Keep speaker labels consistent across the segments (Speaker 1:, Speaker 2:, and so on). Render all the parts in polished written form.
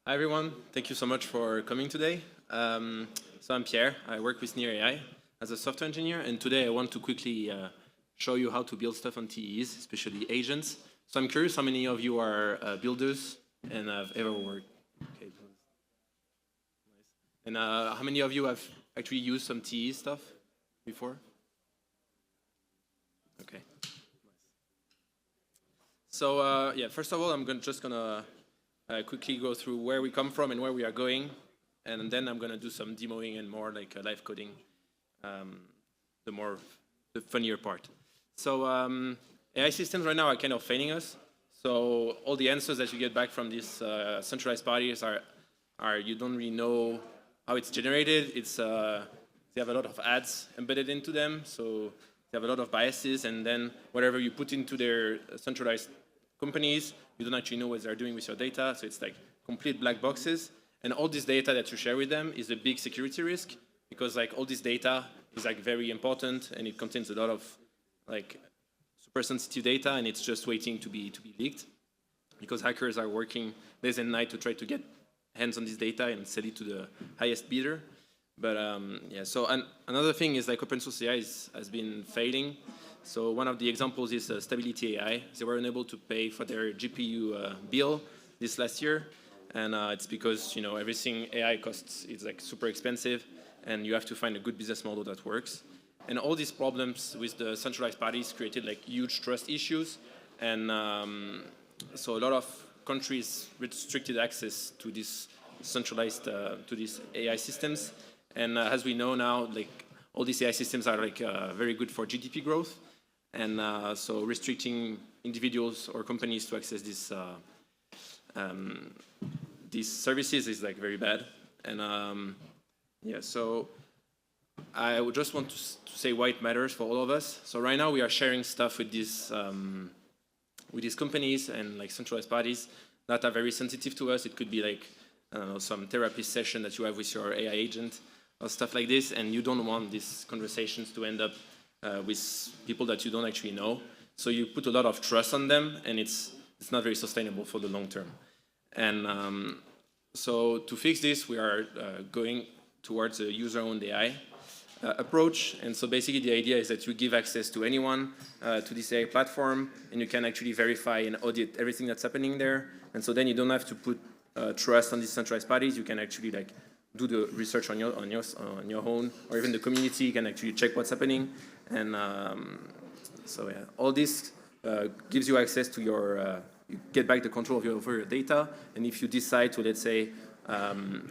Speaker 1: Hi everyone, thank you so much for coming today. So I'm Pierre, I work with NEAR AI as a software engineer, and today I want to quickly show you how to build stuff on TEs, especially agents. So I'm curious how many of you are builders and have ever worked. Okay, nice. And how many of you have actually used some TE stuff before? Okay. So yeah, first of all, I'm just gonna quickly go through where we come from and where we are going, and then I'm gonna do some demoing and more like live coding, the funnier part. So AI systems right now are kind of failing us. So all the answers that you get back from these centralized parties are you don't really know how it's generated. It's they have a lot of ads embedded into them, so they have a lot of biases, and then whatever you put into their centralized companies, you don't actually know what they're doing with your data, so it's like complete black boxes. And all this data that you share with them is a big security risk, because like all this data is like very important, and it contains a lot of like super sensitive data, and it's just waiting to be leaked, because hackers are working days and night to try to get hands on this data and sell it to the highest bidder. But yeah, so another thing is like open source AI has been failing. So one of the examples is Stability AI. They were unable to pay for their GPU bill this last year, and it's because everything AI costs is like super expensive, and you have to find a good business model that works. And all these problems with the centralized parties created like huge trust issues, and so a lot of countries restricted access to this centralized to these AI systems. And as we know now, like all these AI systems are like very good for GDP growth. And so restricting individuals or companies to access these services is like very bad. And yeah, so I would just want to say why it matters for all of us. So right now we are sharing stuff with these companies and like centralized parties that are very sensitive to us. It could be like, I don't know, some therapy session that you have with your AI agent or stuff like this, and you don't want these conversations to end up with people that you don't actually know. So you put a lot of trust on them, and it's not very sustainable for the long term. And so to fix this, we are going towards a user-owned AI approach. And so basically the idea is that you give access to anyone to this AI platform, and you can actually verify and audit everything that's happening there. And so then you don't have to put trust on these centralized parties. You can actually like do the research on your own, or even the community can actually check what's happening. And so yeah, all this gives you access to your, you get back the control over your data. And if you decide to, let's say,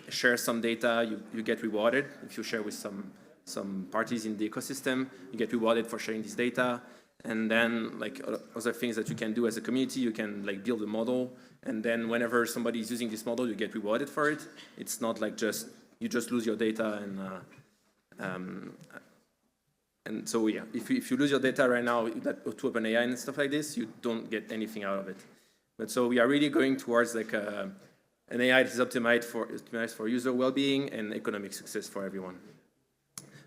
Speaker 1: share some data, you get rewarded. If you share with some parties in the ecosystem, you get rewarded for sharing this data. And then like other things that you can do as a community, you can like build a model, and then whenever somebody is using this model, you get rewarded for it. It's not like you just lose your data. And so yeah, if you lose your data right now to OpenAI and stuff like this, you don't get anything out of it. But so we are really going towards like an AI that is optimized for user well-being and economic success for everyone.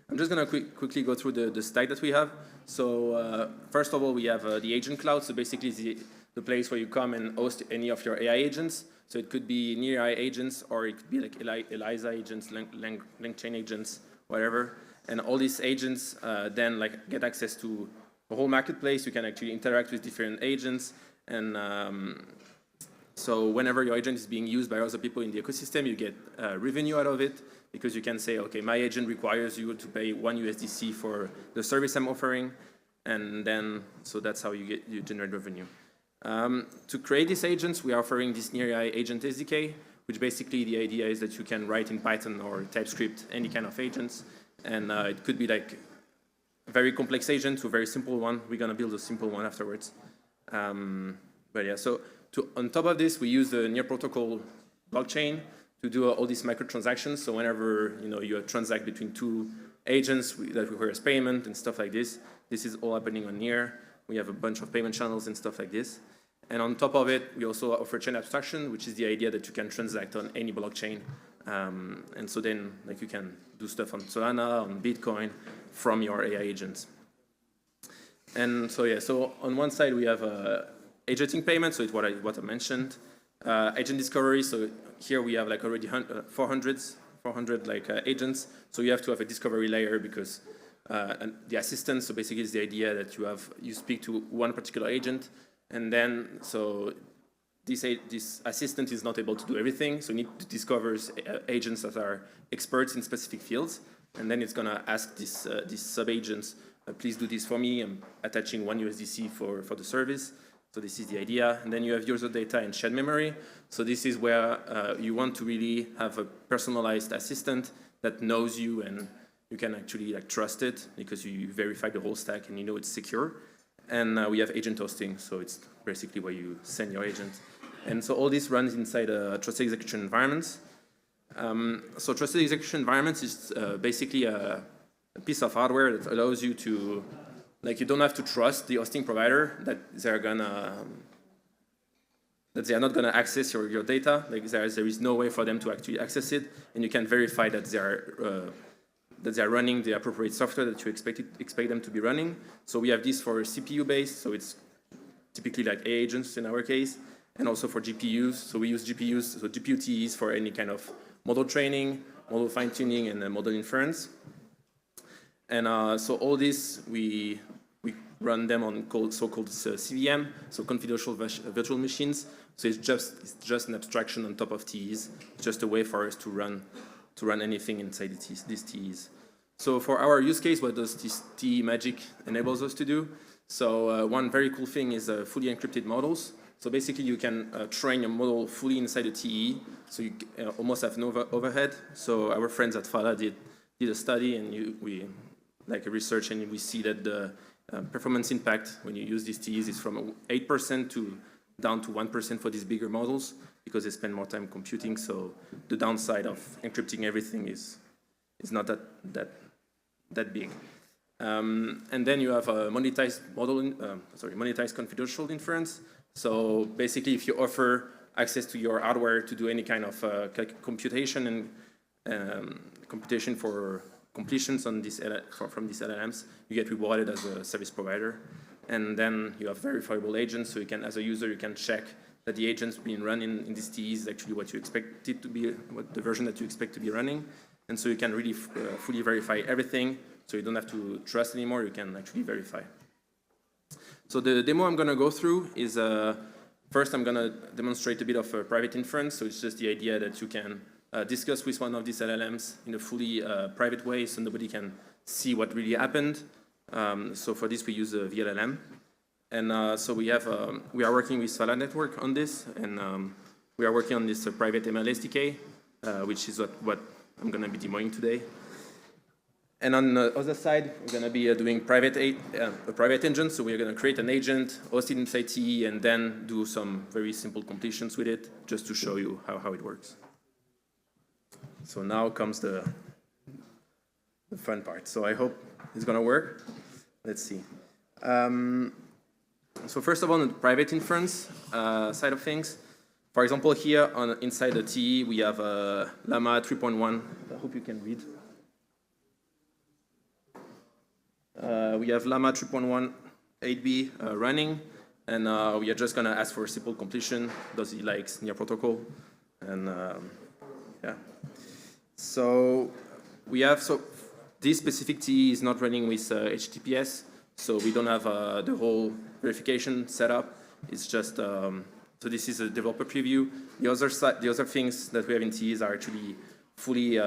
Speaker 1: I'm just going to quickly go through the stack that we have. So first of all, we have the agent cloud. So basically the place where you come and host any of your AI agents. So it could be NEAR AI agents, or it could be like ELIZA agents, LangChain agents, whatever. And all these agents then like get access to the whole marketplace. You can actually interact with different agents. And so whenever your agent is being used by other people in the ecosystem, you get revenue out of it, because you can say, okay, my agent requires you to pay $1 USDC for the service I'm offering, and then so that's how you generate revenue. To create these agents, we are offering this NEAR AI Agent SDK, which basically the idea is that you can write in Python or TypeScript any kind of agents, and it could be like a very complex agent to a very simple one. We're going to build a simple one afterwards. But yeah, so on top of this, we use the NEAR protocol blockchain to do all these microtransactions. So whenever you transact between two agents that requires payment and stuff like this is all happening on NEAR. We have a bunch of payment channels and stuff like this. And on top of it, we also offer chain abstraction, which is the idea that you can transact on any blockchain. And so then like you can do stuff on Solana, on Bitcoin, from your AI agents. And so yeah, so on one side we have agenting payment, so it's what I mentioned. Agent discovery, so here we have like already 400 like agents. So you have to have a discovery layer because and the assistant, so basically it's the idea that you speak to one particular agent, and then so this assistant is not able to do everything, so you need to discover agents that are experts in specific fields, and then it's gonna ask these sub-agents, please do this for me, I'm attaching 1 USDC for the service. So this is the idea. And then you have user data and shared memory. So this is where you want to really have a personalized assistant that knows you and you can actually like trust it because you verify the whole stack and you know it's secure. And we have agent hosting, so it's basically where you send your agent. And so all this runs inside a trusted execution environment. So trusted execution environment is basically a piece of hardware that allows you to, like, you don't have to trust the hosting provider that they are not gonna access your data. Like there is no way for them to actually access it, and you can verify that they are running the appropriate software that you expect them to be running. So we have this for CPU based, so it's typically like AI agents in our case, and also for GPUs. So we use GPUs, so GPU TEs for any kind of model training, model fine tuning, and model inference. And so all this we run them on so-called CVM, so confidential virtual machines. So it's just an abstraction on top of TEs. It's just a way for us to run anything inside these TEs. So for our use case, what does this TE magic enables us to do? So one very cool thing is fully encrypted models. So basically you can train your model fully inside a TE, so you almost have no overhead. So our friends at Fala did a study, and we like a research, and we see that the performance impact when you use these TEs is from 8% to down to 1% for these bigger models because they spend more time computing. So the downside of encrypting everything is not that big. And then you have a monetized monetized confidential inference. So basically, if you offer access to your hardware to do any kind of computation and computation for completions on this from these LLMs, you get rewarded as a service provider. And then you have verifiable agents, so you can, as a user, you can check that the agents being run in this TE is actually what you expect it to be, what the version that you expect to be running. And so you can really fully verify everything, so you don't have to trust anymore, you can actually verify. So the demo I'm going to go through is, first I'm going to demonstrate a bit of private inference, so it's just the idea that you can discuss with one of these LLMs in a fully private way, so nobody can see what really happened. So for this we use a VLLM, and so we are working with Fala Network on this, and we are working on this private ML SDK, which is what I'm going to be demoing today. And on the other side, we're going to be doing a private engine, so we're going to create an agent, host it inside TE, and then do some very simple completions with it, just to show you how it works. So now comes the fun part. So I hope it's going to work. Let's see. So first of all, on the private inference side of things, for example, here inside the TE, we have LLaMA 3.1. I hope you can read. We have LLaMA 3.1 8B running, and we are just going to ask for a simple completion. Does he likes NEAR protocol? And yeah. So we have, this specific TE is not running with HTTPS, so we don't have the whole verification set up. It's just, so this is a developer preview. The other things that we have in TEs are actually fully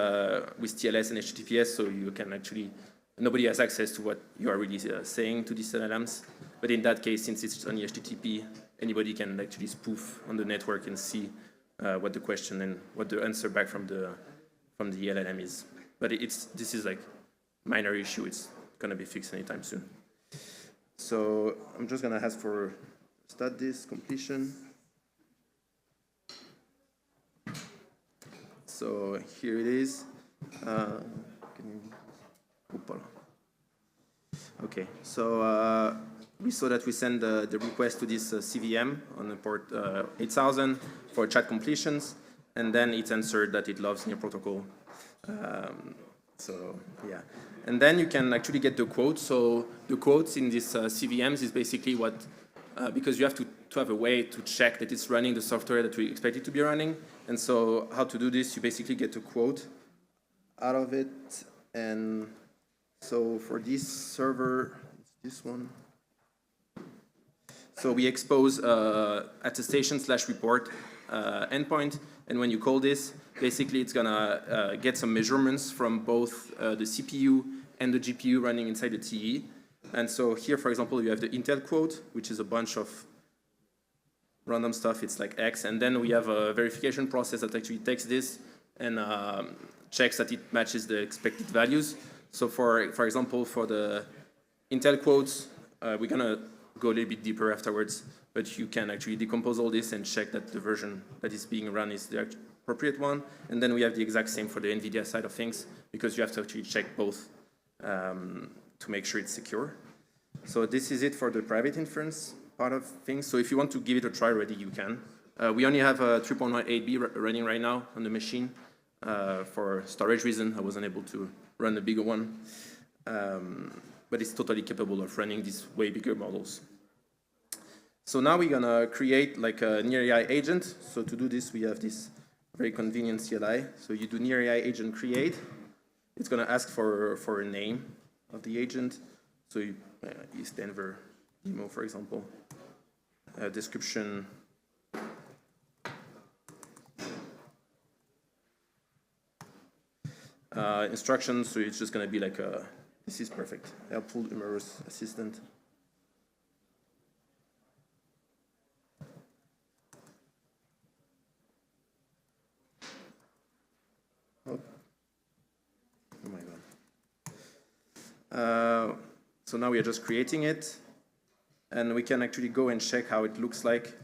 Speaker 1: with TLS and HTTPS, so you can actually, nobody has access to what you are really saying to these LLMs. But in that case, since it's only HTTP, anybody can actually spoof on the network and see what the question and what the answer back from the LLM is. But this is like minor issue. It's going to be fixed anytime soon. So I'm just going to ask for start this completion. So here it is. Okay, so we saw that we send the request to this CVM on the port 8000 for chat completions, and then it answered that it loves NEAR protocol. So yeah, and then you can actually get the quotes. So the quotes in this CVMs is basically what, because you have to to have a way to check that it's running the software that we expect it to be running. And so how to do this, you basically get a quote out of it. And so for this server, it's this one. So we expose attestation/report endpoint. And when you call this, basically it's gonna get some measurements from both the CPU and the GPU running inside the TE. And so here, for example, you have the Intel quote, which is a bunch of random stuff. It's like X. And then we have a verification process that actually takes this and checks that it matches the expected values. So for example, for the Intel quotes, we're going to go a little bit deeper afterwards. But you can actually decompose all this and check that the version that is being run is the appropriate one. And then we have the exact same for the NVIDIA side of things, because you have to actually check both to make sure it's secure. So this is it for the private inference part of things. So if you want to give it a try already, you can. We only have a 3.18b running right now on the machine. For storage reason, I wasn't able to run a bigger one. But it's totally capable of running these way bigger models. So now we're gonna create like a NEAR AI agent. So to do this, we have this very convenient CLI. So you do NEAR AI agent create. It's gonna ask for a name of the agent. So you use Denver demo, for example. Description. Instructions, so it's just gonna be like a, this is perfect, helpful, humorous assistant. Oh my God. So now we are just creating it, and we can actually go and check how it looks like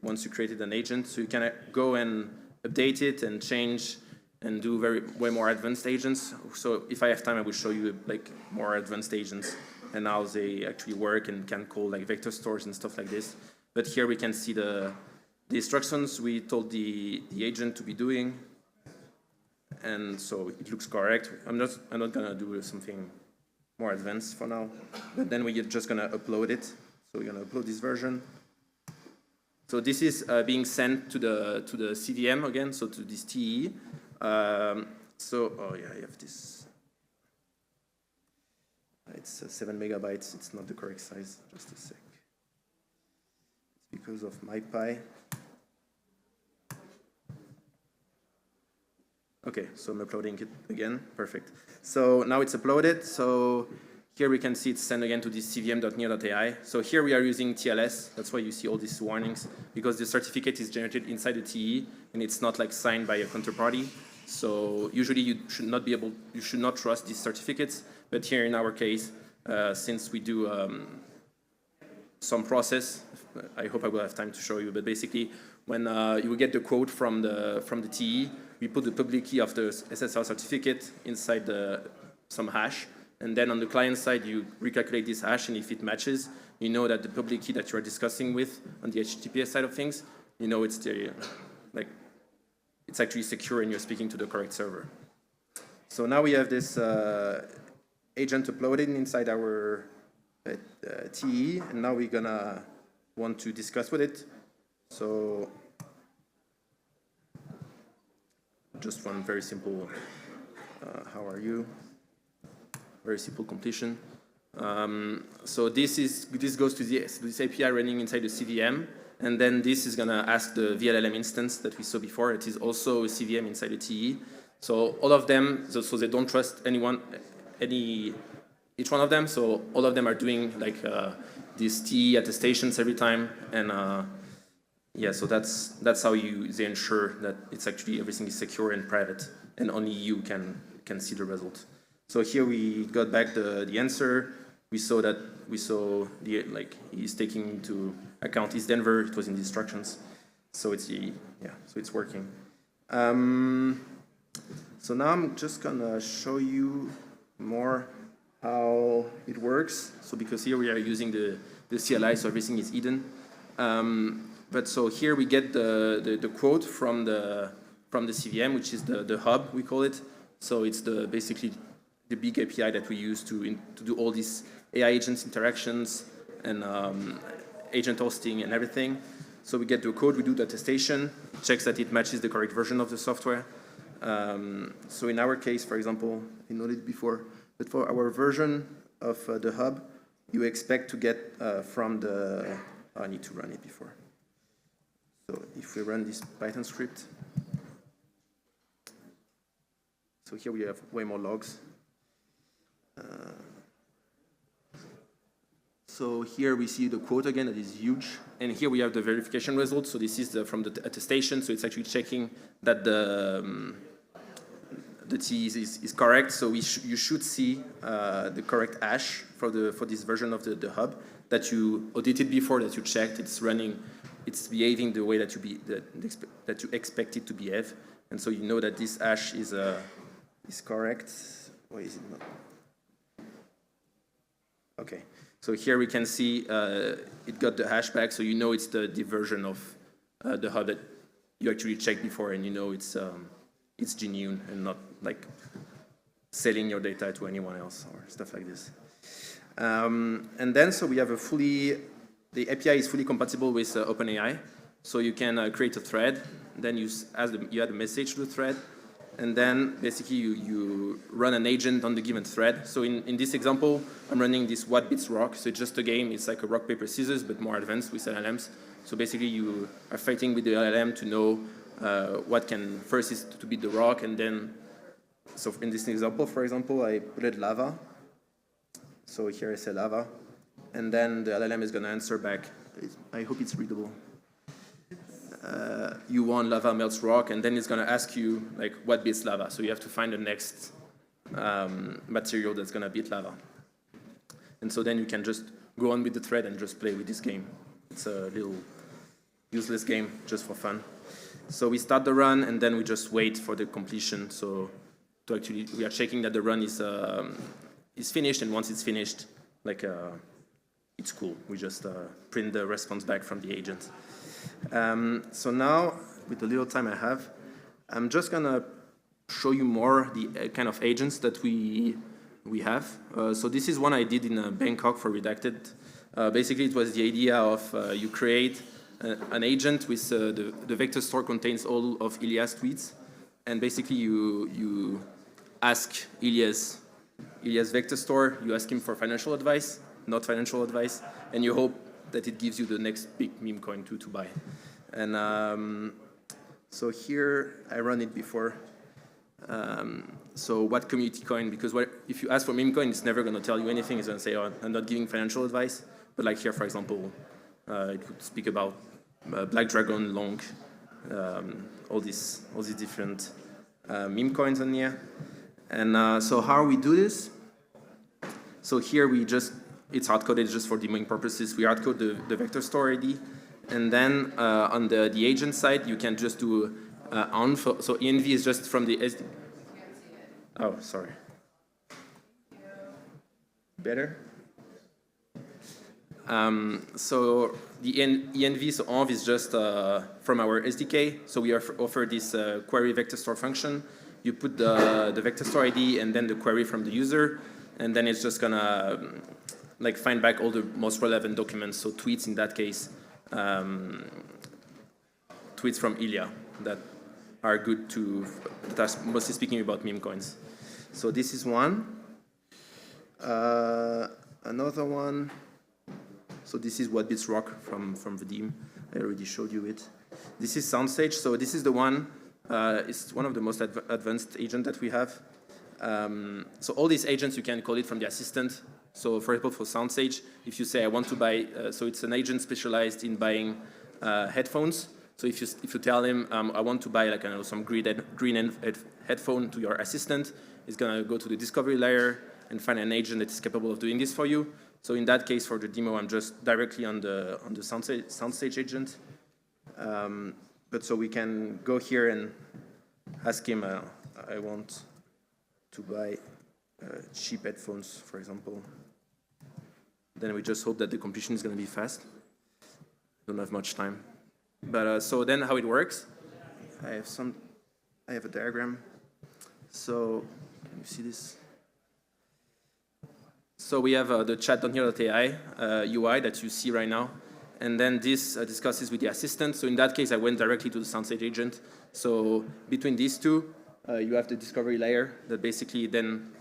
Speaker 1: once you created an agent. So you can go and update it and change and do way more advanced agents. So if I have time, I will show you like more advanced agents and how they actually work and can call like vector stores and stuff like this. But here we can see the instructions we told the agent to be doing. And so it looks correct. I'm not gonna do something more advanced for now, but then we're just gonna upload it. So we're gonna upload this version. So this is being sent to the CVM again, so to this TE. Oh yeah, I have this. It's 7 megabytes. It's not the correct size. Just a sec. It's because of my Pi. Okay, so I'm uploading it again. Perfect. So now it's uploaded. So here we can see it's sent again to this cvm.near.ai. So here we are using TLS. That's why you see all these warnings, because the certificate is generated inside the TE and it's not like signed by a counterparty. So usually you should not trust these certificates. But here in our case, since we do some process, I hope I will have time to show you. But basically, when you will get the quote from the TE, we put the public key of the SSL certificate inside some hash. And then on the client side, you recalculate this hash, and if it matches, you know that the public key that you are discussing with on the HTTPS side of things, you know it's it's actually secure and you're speaking to the correct server. So now we have this agent uploaded inside our TE, and now we're gonna want to discuss with it. So just one very simple, how are you? Very simple completion. So this goes to this API running inside the CVM, and then this is gonna ask the VLLM instance that we saw before. It is also a CVM inside the TE. So all of them, so they don't trust each one of them. So all of them are doing like these TE attestations every time, and yeah, so that's how they ensure that it's actually everything is secure and private, and only you can see the result. So here we got back the answer. We saw he's taking into account his Denver. It was in the instructions, so it's working. So now I'm just gonna show you more how it works. So because here we are using the CLI, so everything is hidden. But so here we get the quote from the CVM, which is the hub, we call it. So it's basically the big API that we use to do all these AI agents interactions and agent hosting and everything. So we get the code, we do the attestation, checks that it matches the correct version of the software. So in our case, for example, I noted it before, but for our version of the hub, you expect to get from the, I need to run it before. So if we run this Python script, so here we have way more logs. So here we see the quote again, that is huge. And here we have the verification result. So this is from the attestation. So it's actually checking that the T is correct. So you should see the correct hash for this version of the hub that you audited before, that you checked. It's running, it's behaving the way that you expect it to behave. And so you know that this hash is correct. Why is it not? Okay. So here we can see it got the hash back, so you know it's the version of the hub that you actually checked before, and you know it's genuine and not like selling your data to anyone else or stuff like this. And then so we have the API is fully compatible with OpenAI, so you can create a thread, then you add a message to the thread, and then basically you run an agent on the given thread. So in this example, I'm running this what bits rock. So it's just a game. It's like a rock, paper, scissors, but more advanced with LLMs. So basically you are fighting with the LLM to know what can first is to beat the rock. And then, so in this example, for example, I put it lava. So here I say lava. And then the LLM is going to answer back. I hope it's readable. You want lava melts rock, and then it's going to ask you like what beats lava. So you have to find the next material that's going to beat lava. And so then you can just go on with the thread and just play with this game. It's a little useless game just for fun. So we start the run, and then we just wait for the completion. So we are checking that the run is finished, and once it's finished, like it's cool. We just print the response back from the agent. So now, with the little time I have, I'm just gonna show you more the kind of agents that we have. So this is one I did in Bangkok for Redacted. Basically, it was the idea of you create an agent with the vector store contains all of Ilya's tweets, and basically you ask Ilya's vector store, you ask him for financial advice, not financial advice, and you hope that it gives you the next big meme coin to buy. And so here, I run it before. So what community coin? Because if you ask for meme coin, it's never going to tell you anything. It's going to say, oh, I'm not giving financial advice. But like here, for example, it would speak about Black Dragon, Long, all these different meme coins on here. And so how we do this? So here it's hard-coded just for demoing purposes. We hard-code the vector store ID. And then on the agent side, you can just do on. So env is just from the SD. Oh, sorry. Better? So the env, so env is just from our SDK. So we offer this query vector store function. You put the vector store ID and then the query from the user, and then it's just gonna like find back all the most relevant documents. So tweets in that case, tweets from Ilya that are good that are mostly speaking about meme coins. So this is one. Another one. So this is what beats rock from Vadim. I already showed you it. This is SoundStage. So this is the one. It's one of the most advanced agents that we have. So all these agents, you can call it from the assistant. So for example, for SoundStage, if you say I want to buy, so it's an agent specialized in buying headphones. So if you tell him I want to buy like some green headphone to your assistant, it's gonna go to the discovery layer and find an agent that is capable of doing this for you. So in that case, for the demo, I'm just directly on the SoundStage agent. But so we can go here and ask him, I want to buy cheap headphones, for example. Then we just hope that the completion is going to be fast. Don't have much time. But so then how it works, I have a diagram. So can you see this? So we have the chat.NEAR.ai UI that you see right now. And then this discusses with the assistant. So in that case, I went directly to the SoundStage agent. So between these two, you have the discovery layer that basically then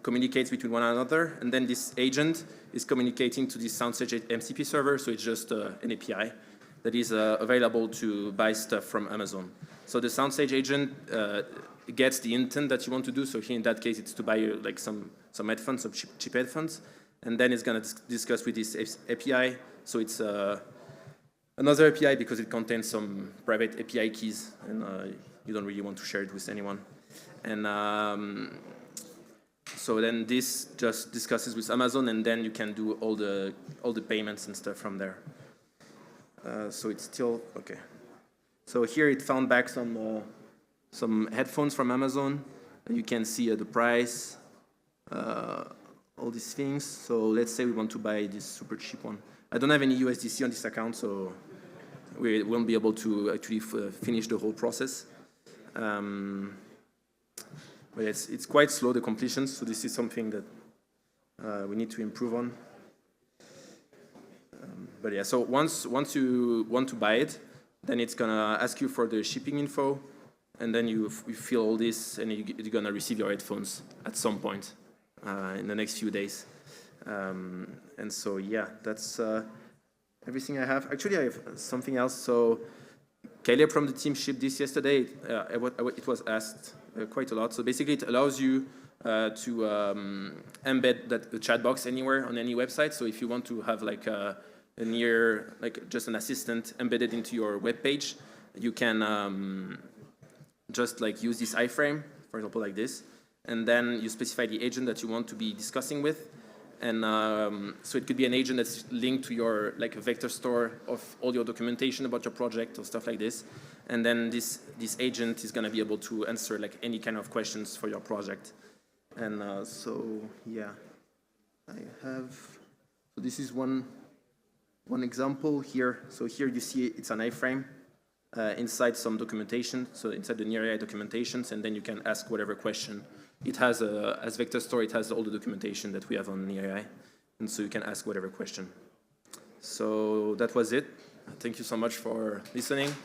Speaker 1: communicates between one another. And then this agent is communicating to this SoundStage MCP server. So it's just an API that is available to buy stuff from Amazon. So the SoundStage agent gets the intent that you want to do. So here in that case, it's to buy like some headphones, some cheap headphones. And then it's going to discuss with this API. So it's another API because it contains some private API keys, and you don't really want to share it with anyone. And so then this just discusses with Amazon, and then you can do all the payments and stuff from there. So it's still okay. So here it found back some headphones from Amazon. You can see the price, all these things. So let's say we want to buy this super cheap one. I don't have any USDC on this account, so we won't be able to actually finish the whole process. But it's quite slow, the completion, so this is something that we need to improve on. But yeah, so once you want to buy it, then it's gonna ask you for the shipping info, and then you fill all this, and you're gonna receive your headphones at some point in the next few days. And so yeah, that's everything I have. Actually, I have something else. So Caleb from the team shipped this yesterday. It was asked quite a lot. So basically, it allows you to embed the chat box anywhere on any website. So if you want to have like a NEAR, like just an assistant embedded into your web page, you can just like use this iframe, for example, like this, and then you specify the agent that you want to be discussing with. And so it could be an agent that's linked to your like a vector store of all your documentation about your project or stuff like this. And then this agent is going to be able to answer like any kind of questions for your project. And so yeah, I have. So this is one example here. So here you see it's an iframe inside some documentation. So inside the NEAR AI documentations, and then you can ask whatever question. It has as vector store, it has all the documentation that we have on NEAR AI, and so you can ask whatever question. So that was it. Thank you so much for listening.